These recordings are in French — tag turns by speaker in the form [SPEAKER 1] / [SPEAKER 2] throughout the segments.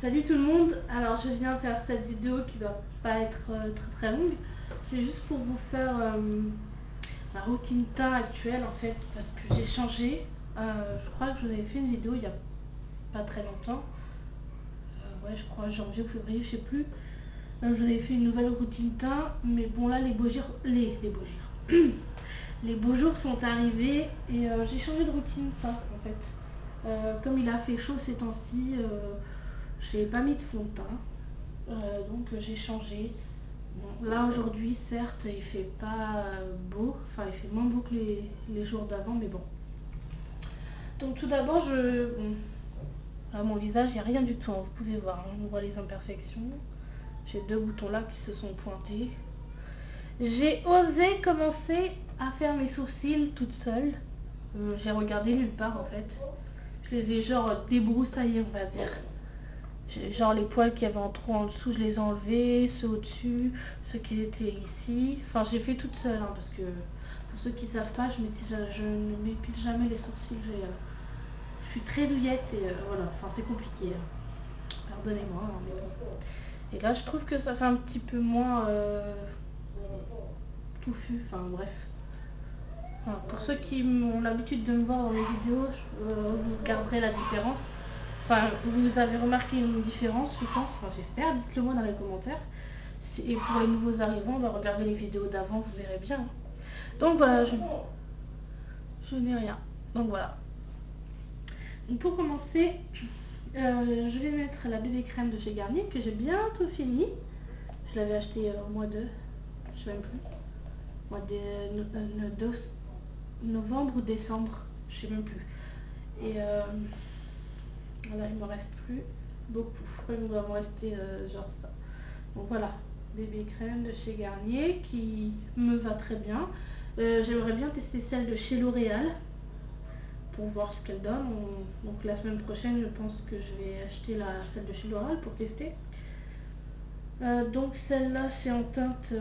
[SPEAKER 1] Salut tout le monde, alors je viens faire cette vidéo qui va pas être très longue. C'est juste pour vous faire ma routine teint actuelle en fait, parce que j'ai changé. Je crois que je vous avais fait une vidéo il y a pas très longtemps. Ouais, je crois janvier ou février, je sais plus. Je vous avais fait une nouvelle routine teint, mais bon là les beaux jours, les beaux jours. Les beaux jours sont arrivés et j'ai changé de routine teint en fait. Comme il a fait chaud ces temps-ci, j'ai pas mis de fond de teint, donc j'ai changé. Bon, là aujourd'hui, certes, il fait pas beau, enfin il fait moins beau que les jours d'avant, mais bon. Donc tout d'abord, bon, à mon visage, il n'y a rien du tout, hein, vous pouvez voir, hein, on voit les imperfections. J'ai deux boutons là qui se sont pointés. J'ai osé commencer à faire mes sourcils toute seule. J'ai regardé nulle part en fait. Je les ai genre débroussaillés, on va dire. Genre les poils qu'il y avait en trop en dessous, je les ai enlevés, ceux au-dessus, ceux qui étaient ici. Enfin, j'ai fait toute seule, hein, parce que pour ceux qui savent pas, je ne m'épile jamais les sourcils. Je suis très douillette et voilà, enfin c'est compliqué. Pardonnez-moi, hein, mais bon. Et là, je trouve que ça fait un petit peu moins touffu, enfin bref. Enfin, pour ceux qui ont l'habitude de me voir dans mes vidéos, vous garderez la différence. Enfin, vous avez remarqué une différence, je pense, enfin j'espère, dites-le moi dans les commentaires. Et pour les nouveaux arrivants, on va regarder les vidéos d'avant, vous verrez bien. Donc voilà, je n'ai rien. Donc voilà. Donc pour commencer, je vais mettre la bébé crème de chez Garnier, que j'ai bientôt fini. Je l'avais acheté au mois de, je sais même plus, mois de novembre ou décembre, je sais même plus. Et voilà, il me reste plus beaucoup. Il doit me rester genre ça. Donc voilà, bébé crème de chez Garnier qui me va très bien. J'aimerais bien tester celle de chez L'Oréal pour voir ce qu'elle donne. Donc la semaine prochaine, je pense que je vais acheter celle de chez L'Oréal pour tester. Donc celle-là, c'est en teinte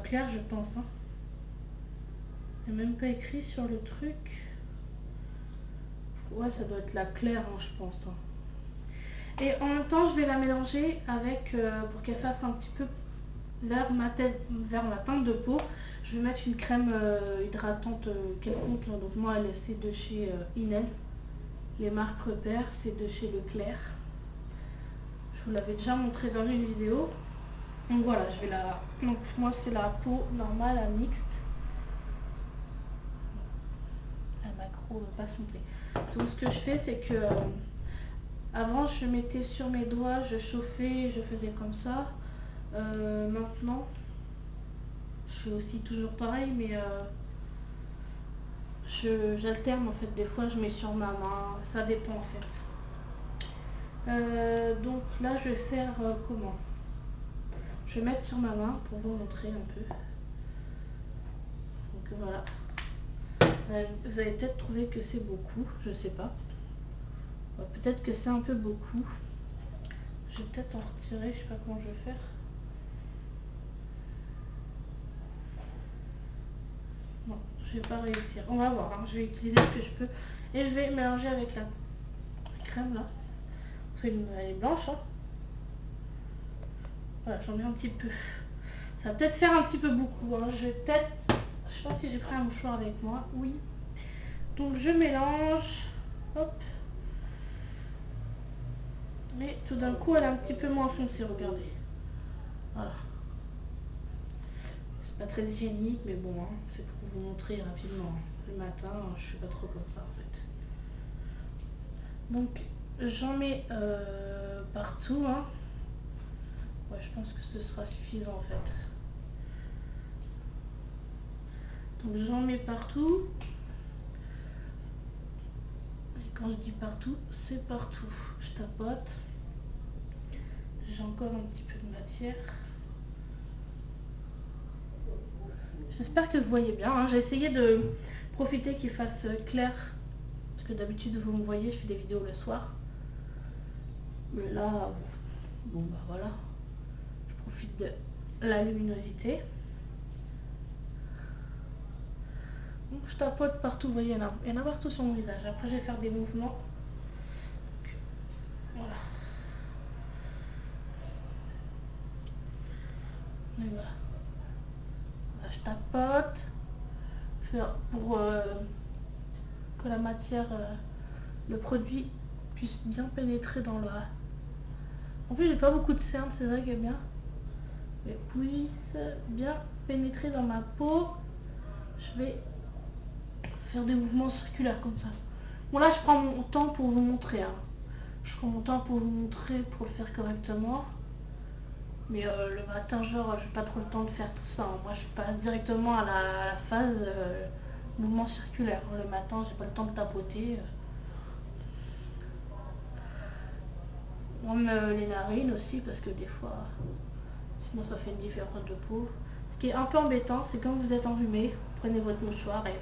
[SPEAKER 1] claire, je pense. Hein. Il n'y a même pas écrit sur le truc. Ouais, ça doit être la claire, hein, je pense. Hein. Et en même temps, je vais la mélanger avec, pour qu'elle fasse un petit peu vers ma teinte de peau, je vais mettre une crème hydratante quelconque. Donc moi, c'est de chez Inel. Les marques repères, c'est de chez Leclerc. Je vous l'avais déjà montré dans une vidéo. Donc voilà, je vais la... Donc moi, c'est la peau normale à mixte. La macro ne va pas se montrer. Donc ce que je fais, c'est que... avant, je mettais sur mes doigts, je chauffais, je faisais comme ça. Maintenant, je fais aussi toujours pareil, mais j'alterne en fait. Des fois, je mets sur ma main, ça dépend en fait. Donc là, je vais faire comment? Je vais mettre sur ma main pour vous montrer un peu. Donc voilà. Vous allez peut-être trouver que c'est beaucoup, je sais pas. Peut-être que c'est un peu beaucoup. Je vais peut-être en retirer, je sais pas comment je vais faire. Non, je vais pas réussir. On va voir, hein. Je vais utiliser ce que je peux. Et je vais mélanger avec la crème là. Parce qu'elle est blanche. Hein. Voilà, j'en mets un petit peu. Ça va peut-être faire un petit peu beaucoup. Hein. Je vais peut-être... Je sais pas si j'ai pris un mouchoir avec moi. Oui. Donc je mélange. Hop. Mais tout d'un coup, elle est un petit peu moins foncée, regardez. Voilà. C'est pas très hygiénique, mais bon, hein, c'est pour vous montrer rapidement. Le matin, je suis pas trop comme ça en fait. Donc, j'en mets partout. Hein. Ouais, je pense que ce sera suffisant en fait. Donc, j'en mets partout. Et quand je dis partout, c'est partout. Je tapote. J'ai encore un petit peu de matière. J'espère que vous voyez bien. Hein. J'ai essayé de profiter qu'il fasse clair. Parce que d'habitude, vous me voyez, je fais des vidéos le soir. Mais là, bon bah voilà. Je profite de la luminosité. Donc je tapote partout, vous voyez, il y en a partout sur mon visage. Après, je vais faire des mouvements. Donc, voilà. voilà. Là, je tapote pour que la matière, le produit puisse bien pénétrer dans la... En plus j'ai pas beaucoup de cernes, c'est ça qui est bien. Mais puisse bien pénétrer dans ma peau. Je vais faire des mouvements circulaires comme ça. Bon là je prends mon temps pour vous montrer. Hein. Je prends mon temps pour vous montrer, pour le faire correctement. Mais le matin, genre, j'ai pas trop le temps de faire tout ça. Hein. Moi, je passe directement à la phase mouvement circulaire. Le matin, j'ai pas le temps de tapoter. Même les narines aussi, parce que des fois, sinon ça fait une différence de peau. Ce qui est un peu embêtant, c'est quand vous êtes enrhumé, prenez votre mouchoir et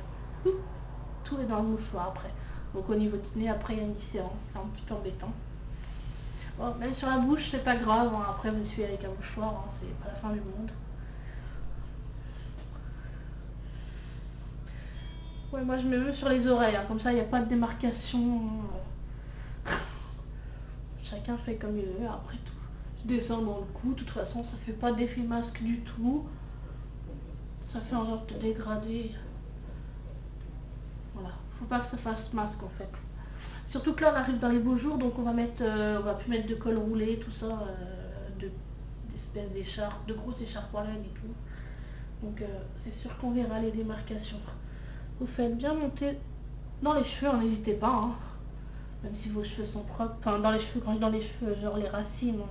[SPEAKER 1] tout est dans le mouchoir après. Donc au niveau du nez, après il y a une différence, c'est un petit peu embêtant. Bon, même sur la bouche, c'est pas grave, hein. Après vous essuyez avec un mouchoir, hein. C'est pas la fin du monde. Ouais, moi je mets même sur les oreilles, hein. Comme ça il n'y a pas de démarcation. Chacun fait comme il veut, après tout. Je descends dans le cou, de toute façon ça fait pas d'effet masque du tout. Ça fait un genre de dégradé. Voilà, faut pas que ça fasse masque en fait. Surtout que là on arrive dans les beaux jours, donc on va mettre, on va plus mettre de col roulé, tout ça, d'espèces d'écharpes, de grosses écharpes en laine et tout. Donc c'est sûr qu'on verra les démarcations. Vous faites bien monter dans les cheveux, n'hésitez pas, hein. Même si vos cheveux sont propres, enfin dans les cheveux, quand je dis dans les cheveux, genre les racines. Hein.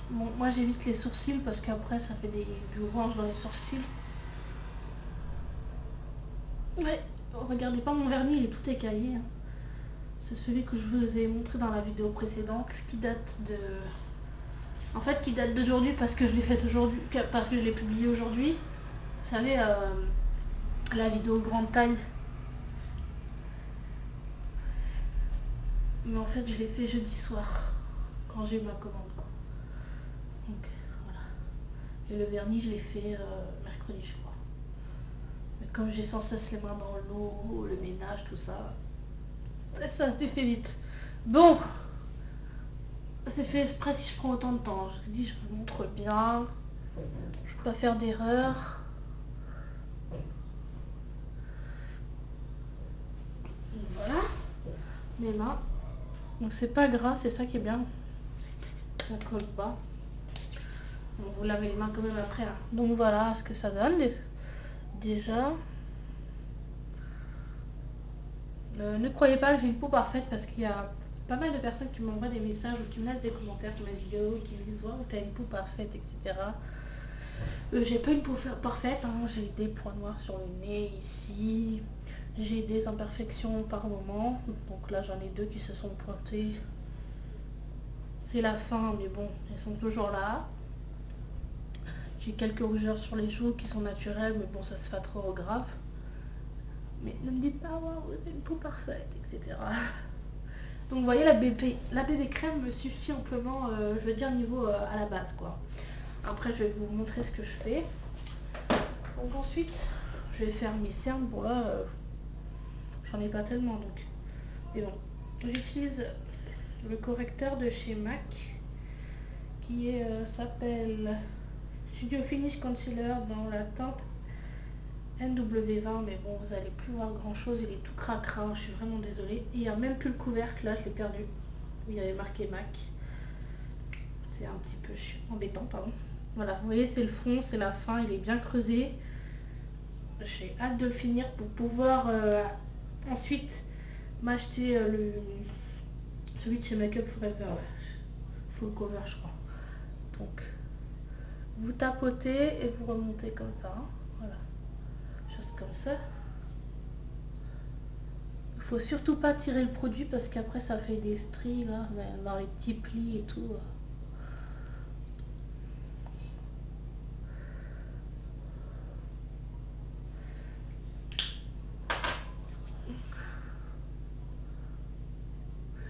[SPEAKER 1] Bon, moi j'évite les sourcils parce qu'après ça fait du orange dans les sourcils. Ouais, regardez pas mon vernis, il est tout écaillé. Hein. C'est celui que je vous ai montré dans la vidéo précédente, qui date de... En fait, qui date d'aujourd'hui parce que je l'ai fait aujourd'hui, parce que je l'ai publié aujourd'hui. Vous savez, la vidéo grande taille. Mais en fait, je l'ai fait jeudi soir, quand j'ai eu ma commande. Quoi. Donc, voilà. Et le vernis, je l'ai fait mercredi, je crois. Mais comme j'ai sans cesse les mains dans l'eau, le ménage, tout ça, ça se défait vite. Bon, c'est fait exprès si je prends autant de temps. Je dis, je vous montre bien. Je peux pas faire d'erreur. Voilà, mes mains. Donc c'est pas gras, c'est ça qui est bien. Ça colle pas. Bon, vous lavez les mains quand même après. Hein. Donc voilà ce que ça donne déjà. Ne croyez pas que j'ai une peau parfaite parce qu'il y a pas mal de personnes qui m'envoient des messages ou qui me laissent des commentaires sur mes vidéos, qui me disent wow, t'as une peau parfaite, etc. J'ai pas une peau parfaite, hein. J'ai des points noirs sur le nez ici, j'ai des imperfections par moment, donc là j'en ai deux qui se sont pointées. C'est la fin, mais bon, elles sont toujours là. J'ai quelques rougeurs sur les joues qui sont naturelles, mais bon, ça c'est pas trop grave. Mais ne me dites pas, waouh, vous avez une peau parfaite, etc. Donc vous voyez, la bébé crème me suffit amplement, je veux dire, niveau à la base, quoi. Après, je vais vous montrer ce que je fais. Donc ensuite, je vais faire mes cernes. Bon là, j'en ai pas tellement, donc. Mais bon, j'utilise le correcteur de chez MAC, qui s'appelle Studio Finish Concealer dans la teinte NW20, mais bon, vous allez plus voir grand chose, il est tout cracra, je suis vraiment désolée. Et il n'y a même plus le couvercle, là je l'ai perdu, où il y avait marqué MAC. C'est un petit peu embêtant, pardon. Voilà, vous voyez, c'est le fond, c'est la fin, il est bien creusé. J'ai hâte de le finir pour pouvoir ensuite m'acheter celui de chez Makeup Forever, ouais. Full cover, je crois. Donc, vous tapotez et vous remontez comme ça, hein. Voilà. Comme ça. Il faut surtout pas tirer le produit parce qu'après ça fait des stries là, dans les petits plis et tout.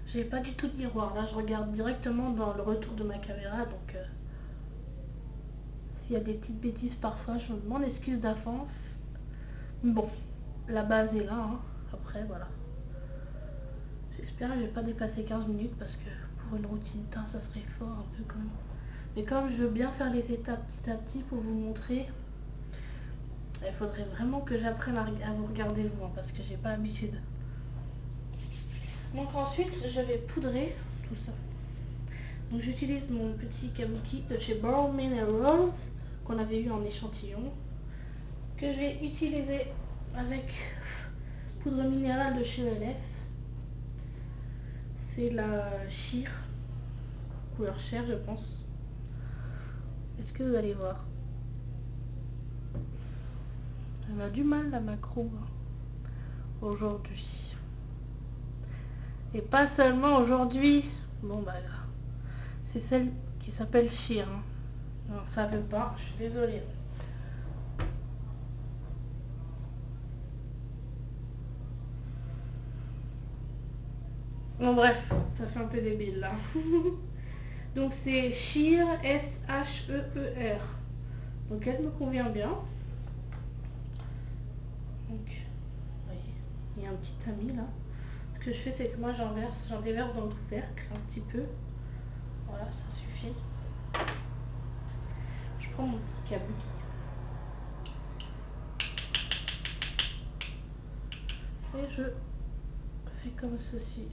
[SPEAKER 1] J'ai pas du tout de miroir là, je regarde directement dans le retour de ma caméra, donc s'il y a des petites bêtises parfois, je m'en excuse d'avance. Bon, la base est là, hein. Après voilà. J'espère que je vais pas dépasser 15 minutes parce que pour une routine teint ça serait fort un peu quand même. Mais comme je veux bien faire les étapes petit à petit pour vous montrer, il faudrait vraiment que j'apprenne à vous regarder vous parce que j'ai pas l'habitude. Donc ensuite je vais poudrer tout ça. Donc j'utilise mon petit kabuki de chez Brown Minerals qu'on avait eu en échantillon, que je vais utiliser avec poudre minérale de chez ELF. C'est la Sheer, couleur chair je pense. Est-ce que vous allez voir? Elle a du mal la macro aujourd'hui. Et pas seulement aujourd'hui. Bon bah c'est celle qui s'appelle Sheer. Non, ça veut pas, je suis désolée. Bon bref, ça fait un peu débile là. Donc c'est Sheer, S-H-E-E-R. Donc elle me convient bien. Donc, vous voyez, il y a un petit tamis là. Ce que je fais, c'est que moi j'en déverse dans le couvercle un petit peu. Voilà, ça suffit. Je prends mon petit kabuki. Et je fais comme ceci.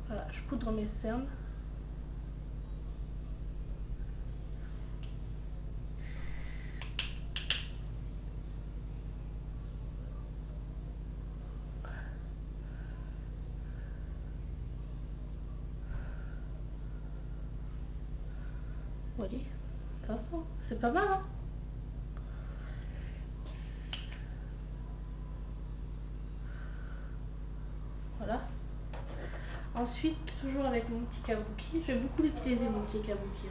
[SPEAKER 1] Voilà, je poudre mes cernes. Vous voyez, ça va, c'est pas mal, hein? Voilà. Ensuite, toujours avec mon petit kabuki, je vais beaucoup l'utiliser mon petit kabuki.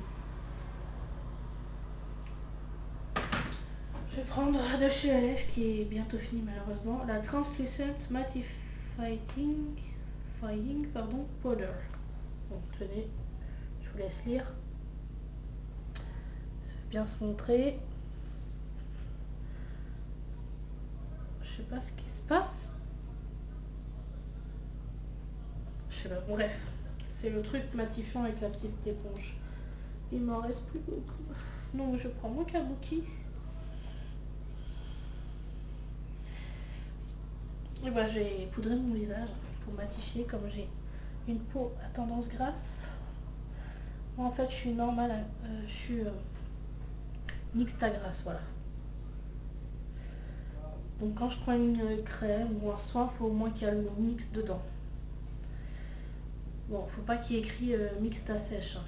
[SPEAKER 1] Je vais prendre de chez ELF qui est bientôt fini malheureusement, la Translucent Mattifying Powder. Donc tenez, je vous laisse lire. Ça va bien se montrer. Je sais pas ce qui se passe. Je sais pas, bref. C'est le truc matifiant avec la petite éponge. Il m'en reste plus beaucoup. Donc je prends mon kabuki. Et bah, je vais poudrer mon visage pour matifier comme j'ai une peau à tendance grasse. Moi en fait je suis normale, je suis mixte à grasse, voilà. Donc quand je prends une crème ou un soin, il faut au moins qu'il y ait le mot mix dedans. Bon, faut pas qu'il y ait écrit mixte à sèche. Hein.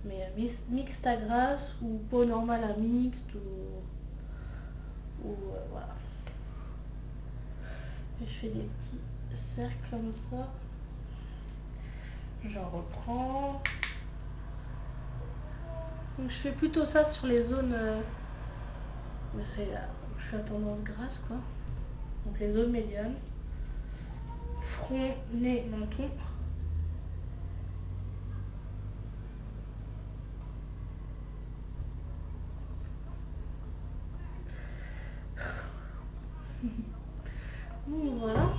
[SPEAKER 1] Mais mixte à grasse ou peau normale à mixte ou voilà. Et je fais des petits cercles comme ça. J'en reprends. Donc je fais plutôt ça sur les zones je suis à tendance grasse quoi. Donc les zones médianes. Front, nez, menton. Donc voilà.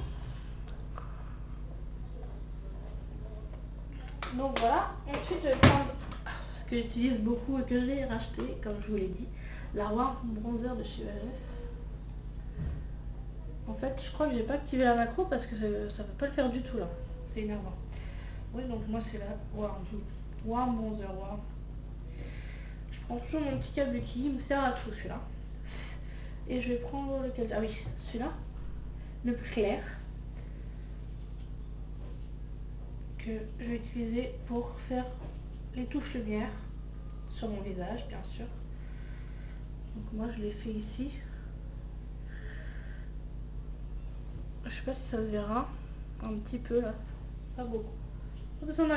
[SPEAKER 1] Donc voilà. Ensuite je vais prendre ce que j'utilise beaucoup et que j'ai racheté, comme je vous l'ai dit, la Warm Bronzer de chez ELF. En fait, je crois que j'ai pas activé la macro parce que ça ne veut pas le faire du tout là. C'est énervant. Oui, donc moi c'est la Warm Bronzer Warm. Je prends toujours mon petit kabuki, il me sert à tout celui-là. Et je vais prendre lequel? Ah oui, celui-là, le plus clair, que je vais utiliser pour faire les touches lumière sur mon visage, bien sûr. Donc moi je l'ai fait ici. Je sais pas si ça se verra, un petit peu là, pas beaucoup. Pas besoin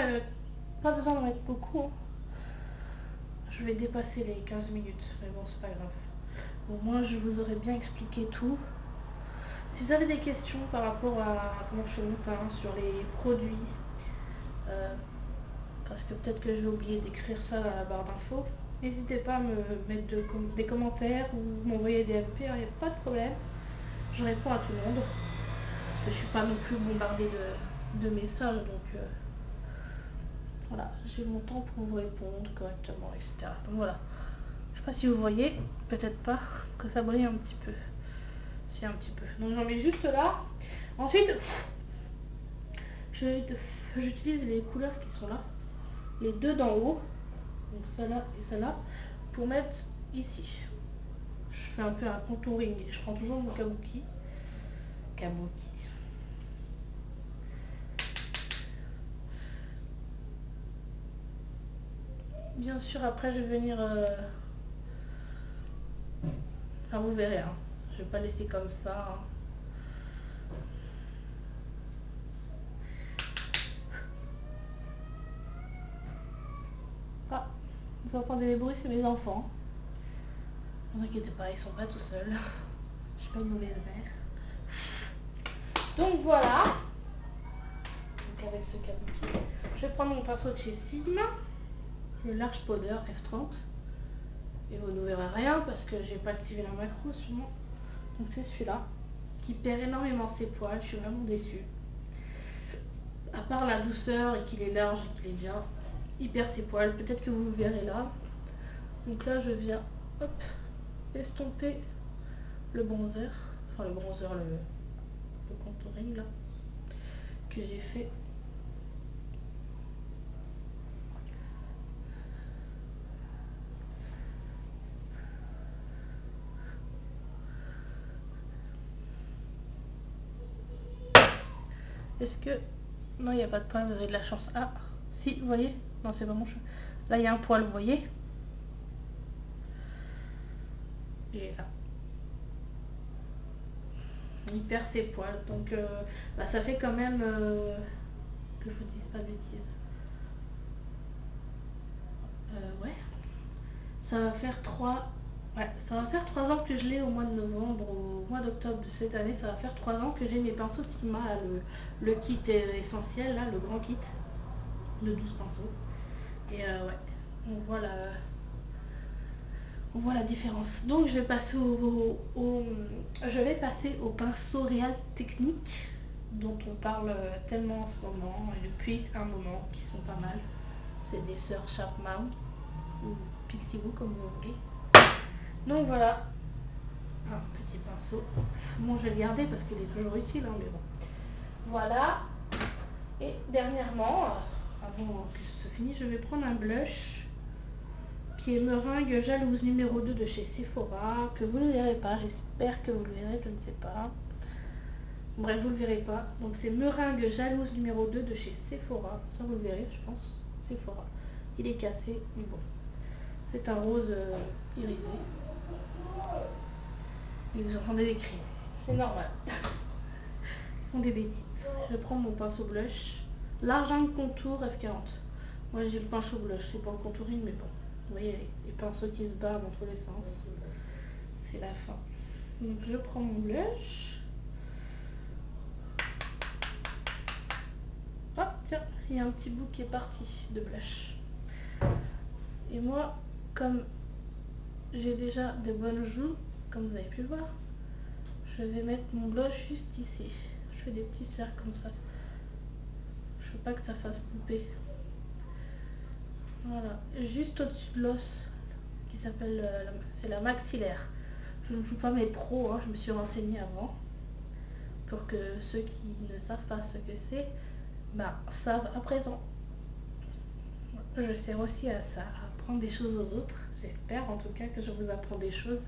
[SPEAKER 1] d'en mettre beaucoup. Hein. Je vais dépasser les 15 minutes, mais bon c'est pas grave. Au moins je vous aurais bien expliqué tout. Si vous avez des questions par rapport à comment je fais mon teint, sur les produits, parce que peut-être que je vais oublier d'écrire ça dans la barre d'infos, n'hésitez pas à me mettre des commentaires ou m'envoyer des MP, il n'y a pas de problème. Je réponds à tout le monde. Je suis pas non plus bombardée de messages, donc voilà, j'ai mon temps pour vous répondre correctement, etc. Donc voilà, je sais pas si vous voyez, peut-être pas, que ça brille un petit peu. Si, un petit peu. Donc j'en mets juste là. Ensuite, j'utilise les couleurs qui sont là, les deux d'en haut, donc celle-là et celle-là, pour mettre ici. Je fais un peu un contouring. Je prends toujours mon kabuki. Bien sûr, après je vais venir. Enfin, vous verrez. Hein. Je vais pas laisser comme ça. Hein. Ah, vous entendez des bruits, c'est mes enfants. Ne vous inquiétez pas, ils sont pas tout seuls. Je suis pas une mauvaise mère. Donc voilà. Donc avec ce kabuki, je vais prendre mon pinceau de chez Sigma, le Large Powder F30. Et vous ne verrez rien parce que j'ai pas activé la macro sûrement. Donc c'est celui-là qui perd énormément ses poils. Je suis vraiment déçue. À part la douceur et qu'il est large et qu'il est bien, il perd ses poils. Peut-être que vous le verrez là. Donc là je viens hop estomper le bronzer, enfin le bronzer, le contouring là que j'ai fait. Est-ce que... Non, il n'y a pas de poil, vous avez de la chance. Ah, si, vous voyez? Non, c'est pas mon cheveu. Là, il y a un poil, vous voyez? Et là. Il perd ses poils. Donc, bah, ça fait quand même... que je vous dise pas de bêtises. Ouais. Ça va faire 3... Ouais, ça va faire 3 ans que je l'ai au mois de novembre, au mois d'octobre de cette année. Ça va faire 3 ans que j'ai mes pinceaux Sigma, là, le kit essentiel, là, le grand kit de 12 pinceaux. Et ouais, on voit la différence. Donc je vais passer au pinceau Real Technique dont on parle tellement en ce moment et depuis un moment, qui sont pas mal. C'est des sœurs Chapman ou Pixiwoo comme vous voulez. Donc voilà, un petit pinceau. Bon, je vais le garder parce qu'il est toujours ici là, mais bon. Voilà. Et dernièrement, avant que ce soit fini, je vais prendre un blush qui est Meringue Jalouse numéro 2 de chez Sephora, que vous ne verrez pas, j'espère que vous le verrez, je ne sais pas. Bref, vous ne le verrez pas. Donc c'est Meringue Jalouse numéro 2 de chez Sephora, ça vous le verrez, je pense. Sephora. Il est cassé, mais bon. C'est un rose irisé. Et vous entendez des cris. C'est normal. Ils font des bêtises. Je prends mon pinceau blush. L'argent contour F40. Moi j'ai le pinceau blush, c'est pas le contouring, mais bon. Vous voyez les pinceaux qui se barrent dans tous les sens. C'est la fin. Donc je prends mon blush. Hop, tiens, il y a un petit bout qui est parti de blush. Et moi, comme j'ai déjà de bonnes joues, comme vous avez pu le voir, je vais mettre mon blush juste ici. Je fais des petits cercles comme ça. Je veux pas que ça fasse couper. Voilà, juste au-dessus de l'os qui s'appelle, c'est la maxillaire. Je ne joue pas mes pros, hein, je me suis renseignée avant pour que ceux qui ne savent pas ce que c'est, bah, savent à présent. Je sers aussi à ça, à apprendre des choses aux autres. J'espère en tout cas que je vous apprends des choses.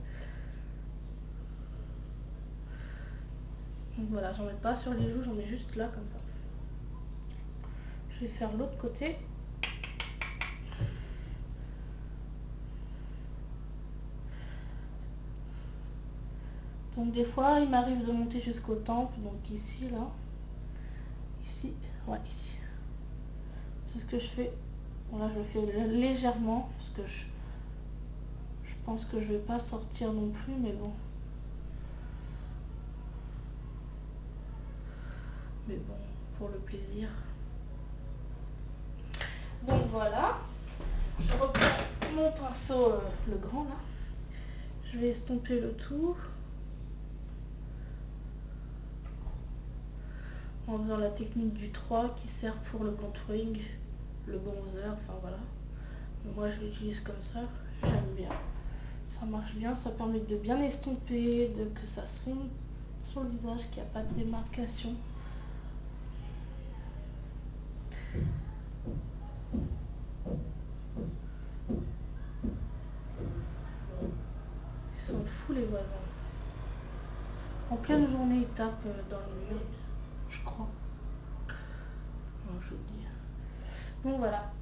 [SPEAKER 1] Donc voilà, j'en mets pas sur les joues, j'en mets juste là comme ça. Je vais faire l'autre côté. Donc des fois, il m'arrive de monter jusqu'au temple, donc ici, là. Ici, ouais, ici. C'est ce que je fais. Voilà, je le fais légèrement, parce que je pense que je vais pas sortir non plus, mais bon. Mais bon, pour le plaisir. Donc voilà. Je reprends mon pinceau, le grand là. Je vais estomper le tout. en faisant la technique du 3 qui sert pour le contouring, le bronzer, enfin voilà. Moi je l'utilise comme ça, j'aime bien. Ça marche bien, ça permet de bien estomper, que ça se fonde sur le visage, qu'il n'y a pas de démarcation. Ils sont fous les voisins. En pleine journée, ils tapent dans le mur, je crois. Non, je vous le dis. Donc voilà.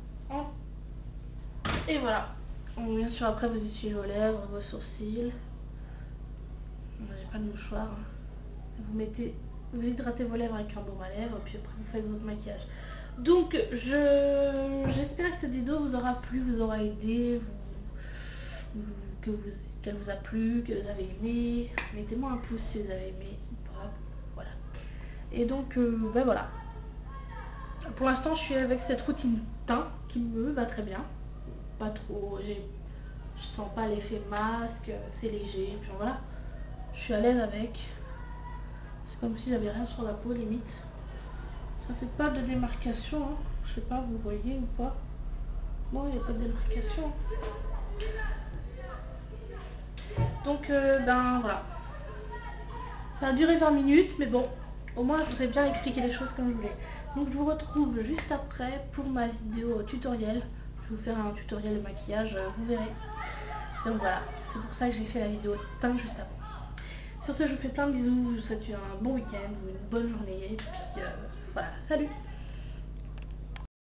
[SPEAKER 1] Et voilà. Donc, bien sûr, après, vous essuyez vos lèvres, vos sourcils. J'ai pas de mouchoir. Vous hydratez vos lèvres avec un baume à lèvres, puis après vous faites votre maquillage. Donc j'espère que cette vidéo vous aura plu, vous aura aidé, qu'elle vous a plu, que vous avez aimé. Mettez-moi un pouce si vous avez aimé ou pas. Voilà. Et donc ben voilà. Pour l'instant je suis avec cette routine teint qui me va très bien. Pas trop, je sens pas l'effet masque, c'est léger, puis voilà. Je suis à l'aise avec. C'est comme si j'avais rien sur la peau limite. Ça fait pas de démarcation, hein. Je sais pas, vous voyez ou pas. Non, il n'y a pas de démarcation. Donc ben voilà. Ça a duré 20 minutes, mais bon, au moins je vous ai bien expliqué les choses comme je voulais. Donc je vous retrouve juste après pour ma vidéo tutoriel. Je vais vous faire un tutoriel de maquillage, vous verrez. Donc voilà, c'est pour ça que j'ai fait la vidéo teint juste avant. Sur ce, je vous fais plein de bisous, je vous souhaite un bon week-end ou une bonne journée, et puis voilà, salut!